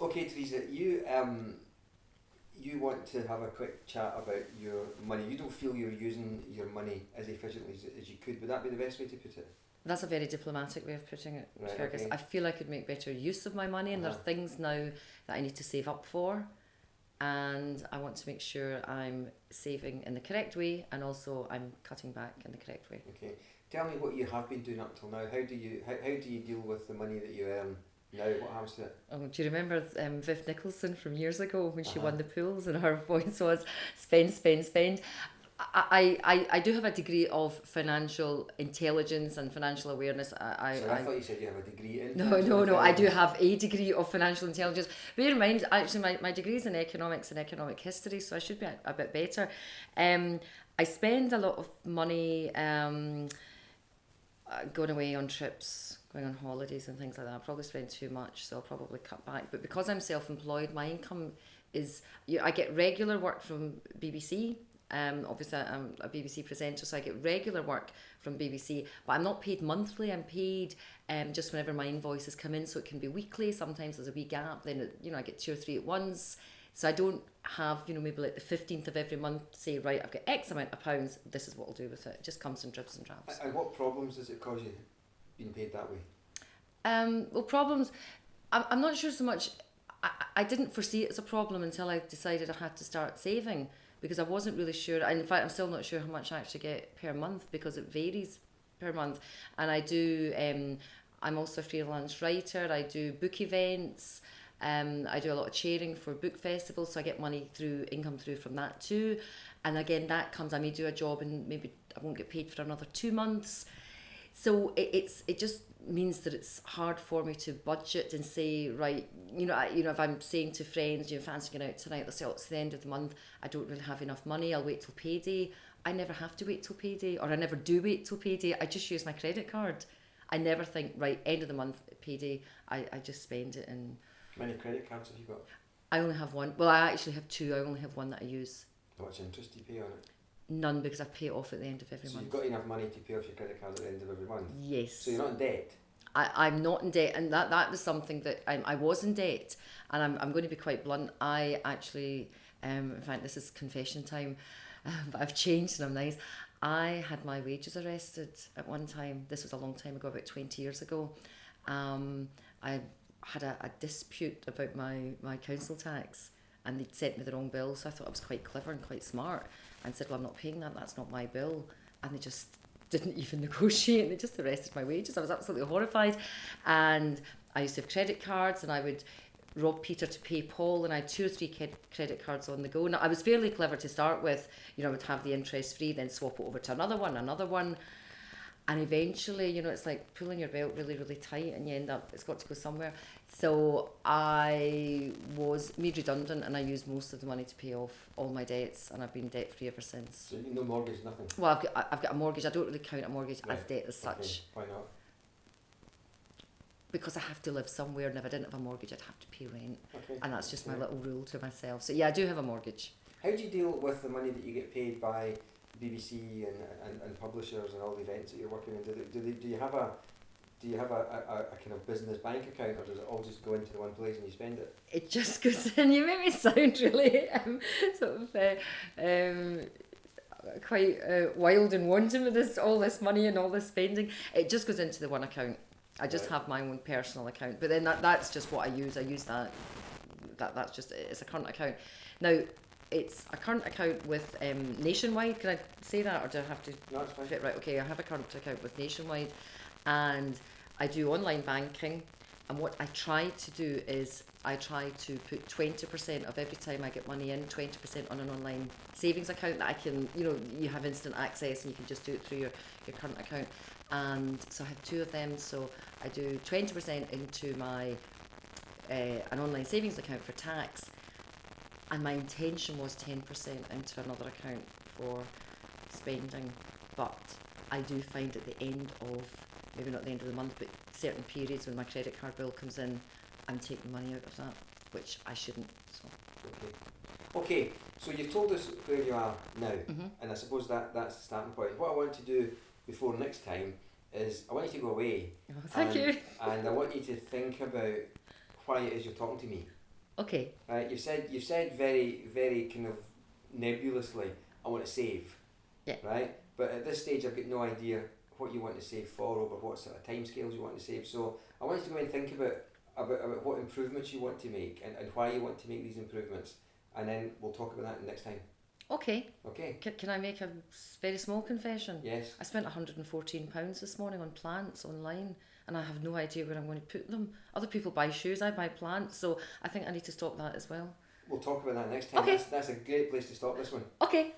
Okay, Theresa, you want to have a quick chat about your money. You don't feel you're using your money as efficiently as you could. Would that be the best way to put it? That's a very diplomatic way of putting it, Right, Fergus. okay. I feel I could make better use of my money, and there are things now that I need to save up for, and I want to make sure I'm saving in the correct way, and also I'm cutting back in the correct way. Okay. Tell me what you have been doing up till now. How do you deal with the money that you earn now? What happens to it? Oh, do you remember Viv Nicholson from years ago when she won the pools and her voice was spend, spend, spend? I do have a degree of financial intelligence and financial awareness. I thought you said you have a degree in No, I do have a degree of financial intelligence. Bear in mind, actually, my degree is in economics and economic history, so I should be a bit better. I spend a lot of money going away on trips, going on holidays and things like that. I probably spend too much, so I'll probably cut back. But because I'm self-employed, my income is, I get regular work from BBC. Obviously I'm a BBC presenter, so I get regular work from BBC, but I'm not paid monthly. I'm paid just whenever my invoices come in, so it can be weekly. Sometimes there's a wee gap, then I get 2 or 3 at once, so I don't have maybe like the 15th of every month say, right, I've got X amount of pounds, this is what I'll do with it. It just comes in dribs and drabs. And what problems does it cause you being paid that way? Well, problems, I'm not sure so much. I didn't foresee it as a problem until I decided I had to start saving, because I wasn't really sure, and in fact I'm still not sure how much I actually get per month, because it varies per month. And I do, I'm also a freelance writer, I do book events, I do a lot of chairing for book festivals, so I get income through from that too. And again, that comes, I may do a job and maybe I won't get paid for another 2 months. So it just means that it's hard for me to budget and say, right, if I'm saying to friends, fancy going out tonight, let's say it's the end of the month, I don't really have enough money, I'll wait till payday. I never have to wait till payday, or I never do wait till payday. I just use my credit card. I never think, right, end of the month, payday, I just spend it. And how many credit cards have you got? I only have one. Well, I actually have 2. I only have one that I use. How much interest do you pay on it? None, because I pay it off at the end of every month. So you've got enough money to pay off your credit card at the end of every month? Yes. So you're not in debt? I'm not in debt, and that was something that I was in debt, and I'm going to be quite blunt. I actually, in fact, this is confession time, but I've changed and I'm nice. I had my wages arrested at one time. This was a long time ago, about 20 years ago. I had a dispute about my council tax, and they'd sent me the wrong bill, so I thought I was quite clever and quite smart, and said, well, I'm not paying that, that's not my bill. And they just didn't even negotiate, they just arrested my wages. I was absolutely horrified. And I used to have credit cards, and I would rob Peter to pay Paul, and I had 2 or 3 credit cards on the go. Now, I was fairly clever to start with. I would have the interest free, then swap it over to another one, and eventually, it's like pulling your belt really, really tight, and you end up, it's got to go somewhere. So I was made redundant, and I used most of the money to pay off all my debts, and I've been debt free ever since. So no mortgage, nothing? Well, I've got a mortgage. I don't really count a mortgage as debt as such. Okay. Why not? Because I have to live somewhere, and if I didn't have a mortgage, I'd have to pay rent. Okay. And that's just my little rule to myself. So yeah, I do have a mortgage. How do you deal with the money that you get paid by BBC and publishers and all the events that you're working in? Do you have a kind of business bank account, or does it all just go into the one place and you spend it? It just goes in. You make me sound really sort of quite wild and wanton with all this money and all this spending. It just goes into the one account. I just have my own personal account, but then that's just what I use. I use that's just, it's a current account. Now, it's a current account with Nationwide. Can I say that, or do I have to? No, it's fine. Right, okay, I have a current account with Nationwide, and I do online banking. And what I try to do is I try to put 20% of every time I get money in, 20% on an online savings account that I can, you have instant access, and you can just do it through your current account. And so I have 2 of them. So I do 20% into my an online savings account for tax, and my intention was 10% into another account for spending. But I do find at the end of, maybe not the end of the month, but certain periods when my credit card bill comes in, I'm taking money out of that, which I shouldn't. So. Okay, so you've told us where you are now, and I suppose that's the starting point. What I want to do before next time is I want you to go away. Oh, thank you. And I want you to think about why it is you're talking to me. Okay. Right, you've said very, very kind of nebulously, I want to save. Yeah. Right? But at this stage I've got no idea what you want to save for, or what sort of timescales you want to save. So I want you to go and think about what improvements you want to make, and why you want to make these improvements, and then we'll talk about that next time. Okay. Okay. Can I make a very small confession? Yes. I spent £114 this morning on plants online, and I have no idea where I'm going to put them. Other people buy shoes, I buy plants, so I think I need to stop that as well. We'll talk about that next time. Okay. That's a great place to stop this one. Okay.